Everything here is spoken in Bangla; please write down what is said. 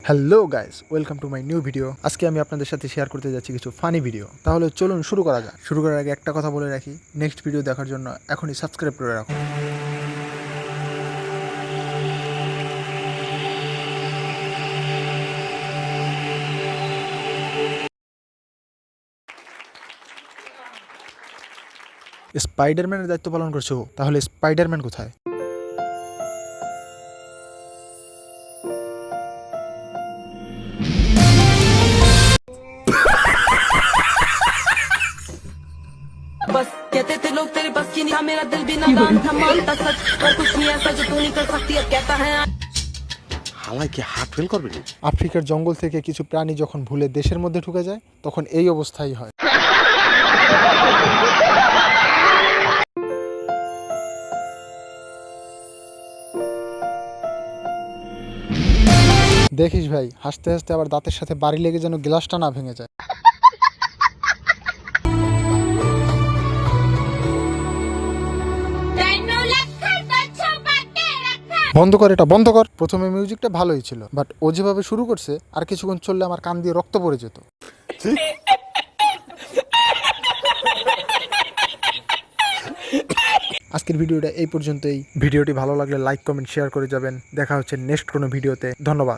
Hello guys, welcome to my new video. আজকে আমি আপনাদের সাথে শেয়ার করতে যাচ্ছি কিছু ফানি ভিডিও। তাহলে চলুন শুরু করা যাক। শুরু করার আগে একটা কথা বলে রাখি, নেক্সট ভিডিও দেখার জন্য এখনই সাবস্ক্রাইব করে রাখুন। স্পাইডারম্যানের দায়িত্ব পালন করছো, তাহলে স্পাইডারম্যান কোথায়? बस कहते थे लोग तेरे बस की नहीं था, मेरा दिल भी नादान था, मानता सच पर कुछ नहीं ऐसा जो तू नहीं कर सकती, अब कहता है হালাই কি হার্ট ফেল করবে নি? আফ্রিকার জঙ্গল থেকে কিছু প্রাণী যখন ভুলে দেশের মধ্যে ঢুকে যায়, তখন এই অবস্থাই হয়। দেখিস ভাই, হাসতে হাসতে আবার দাঁতের সাথে বাড়ি লেগে যেন গ্লাসটা না ভেঙে যায়। বন্ধ কর, এটা বন্ধ কর। প্রথমে মিউজিকটা ভালোই ছিল, বাট ও যেভাবে শুরু করছে আর কিছুক্ষণ চললে আমার কান দিয়ে রক্ত পড়ে যেত। আজকের ভিডিওটা এই পর্যন্তই। ভিডিওটি ভালো লাগলে লাইক, কমেন্ট, শেয়ার করে যাবেন। দেখা হচ্ছে নেক্সট কোনো ভিডিওতে। ধন্যবাদ।